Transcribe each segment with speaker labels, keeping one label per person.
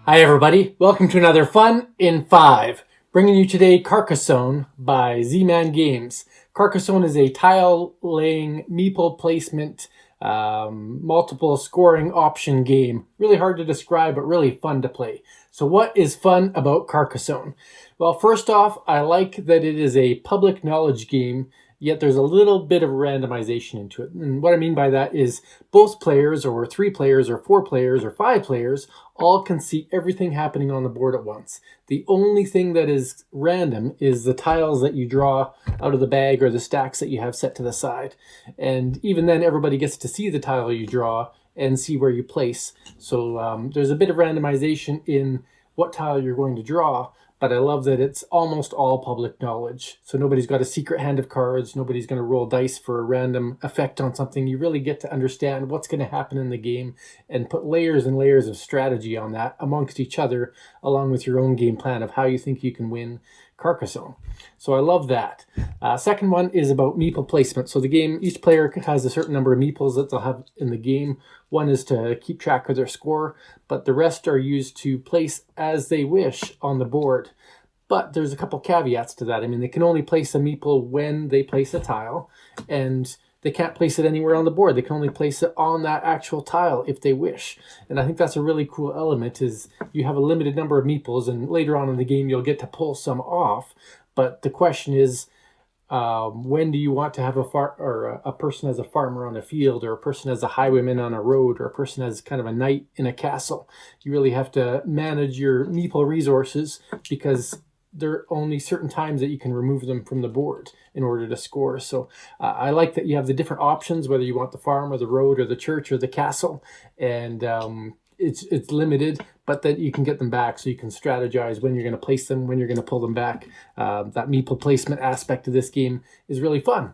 Speaker 1: Hi everybody, welcome to another Fun in 5. Bringing you today Carcassonne by Z-Man Games. Carcassonne is a tile-laying, meeple placement, multiple scoring option game. Really hard to describe, but really fun to play. So what is fun about Carcassonne? Well, first off, I like that it is a public knowledge game, yet there's a little bit of randomization into it. And what I mean by that is both players, or 3 players, or 4 players, or 5 players, all can see everything happening on the board at once. The only thing that is random is the tiles that you draw out of the bag or the stacks that you have set to the side. And even then, everybody gets to see the tile you draw and see where you place. So there's a bit of randomization in what tile you're going to draw, but I love that it's almost all public knowledge. So nobody's got a secret hand of cards. Nobody's going to roll dice for a random effect on something. You really get to understand what's going to happen in the game and put layers and layers of strategy on that amongst each other, along with your own game plan of how you think you can win Carcassonne. So I love that. Second one is about meeple placement. So the game, each player has a certain number of meeples that they'll have in the game. One is to keep track of their score, but the rest are used to place as they wish on the board. But there's a couple caveats to that. I mean, they can only place a meeple when they place a tile, and they can't place it anywhere on the board. They can only place it on that actual tile if they wish. And I think that's a really cool element, is you have a limited number of meeples, and later on in the game you'll get to pull some off. But the question is, when do you want to have a person as a farmer on a field, or a person as a highwayman on a road, or a person as kind of a knight in a castle? You really have to manage your meeple resources, because there are only certain times that you can remove them from the board in order to score. So I like that you have the different options, whether you want the farm or the road or the church or the castle, and it's limited, but that you can get them back, so you can strategize when you're going to place them, when you're going to pull them back. That meeple placement aspect of this game is really fun.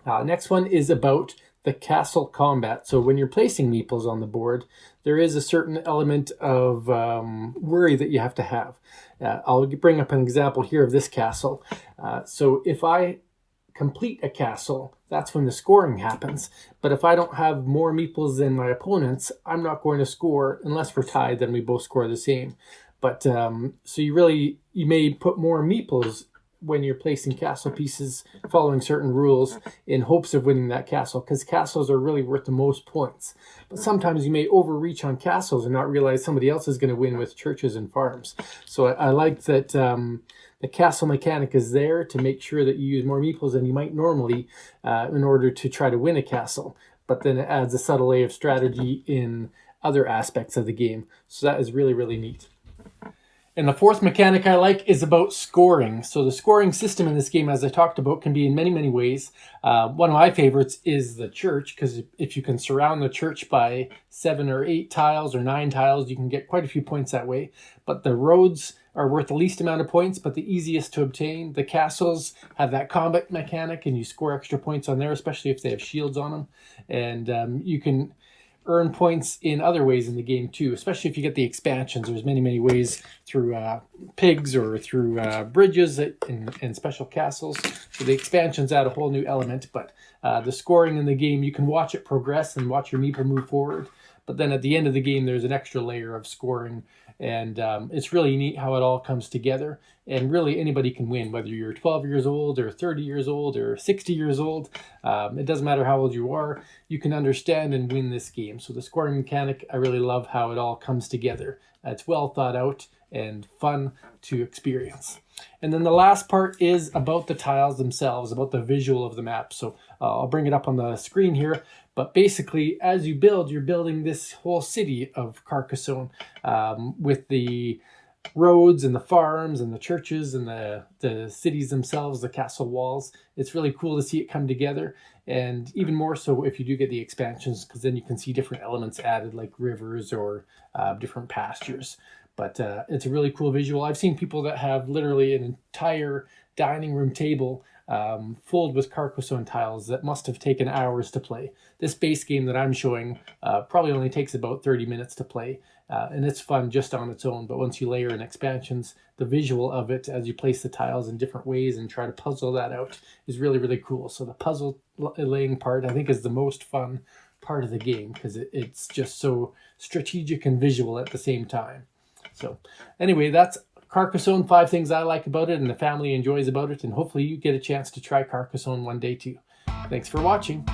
Speaker 1: Next one is about the castle combat. So when you're placing meeples on the board, there is a certain element of worry that you have to have. I'll bring up an example here of this castle. So if I complete a castle, that's when the scoring happens. But if I don't have more meeples than my opponents, I'm not going to score unless we're tied, then we both score the same. But so you may put more meeples when you're placing castle pieces following certain rules in hopes of winning that castle, because castles are really worth the most points. But sometimes you may overreach on castles and not realize somebody else is going to win with churches and farms. So I like that the castle mechanic is there to make sure that you use more meeples than you might normally in order to try to win a castle. But then it adds a subtle layer of strategy in other aspects of the game. So that is really, really neat. And the fourth mechanic I like is about scoring. So the scoring system in this game, as I talked about, can be in many, many ways. One of my favorites is the church, because if you can surround the church by 7 or 8 tiles or 9 tiles, you can get quite a few points that way. But the roads are worth the least amount of points, but the easiest to obtain. The castles have that combat mechanic, and you score extra points on there, especially if they have shields on them. And you can earn points in other ways in the game too, especially if you get the expansions. There's many, many ways through pigs or through bridges and special castles. So the expansions add a whole new element, but the scoring in the game, you can watch it progress and watch your meeple move forward. But then at the end of the game, there's an extra layer of scoring, and it's really neat how it all comes together. And really anybody can win, whether you're 12 years old or 30 years old or 60 years old. It doesn't matter how old you are, you can understand and win this game. So the scoring mechanic, I really love how it all comes together. It's well thought out and fun to experience. And then the last part is about the tiles themselves, about the visual of the map. So I'll bring it up on the screen here. But basically, as you build, you're building this whole city of Carcassonne with the roads and the farms and the churches and the cities themselves, the castle walls. It's really cool to see it come together, and even more so if you do get the expansions, because then you can see different elements added, like rivers or different pastures. But it's a really cool visual. I've seen people that have literally an entire dining room table filled with Carcossonne tiles that must have taken hours to play. This base game that I'm showing probably only takes about 30 minutes to play, and it's fun just on its own. But once you layer in expansions, the visual of it as you place the tiles in different ways and try to puzzle that out is really, really cool. So the puzzle laying part, I think, is the most fun part of the game, because it's just so strategic and visual at the same time. So anyway, that's Carcassonne, 5 things I like about it and the family enjoys about it. And hopefully you get a chance to try Carcassonne one day too. Thanks for watching.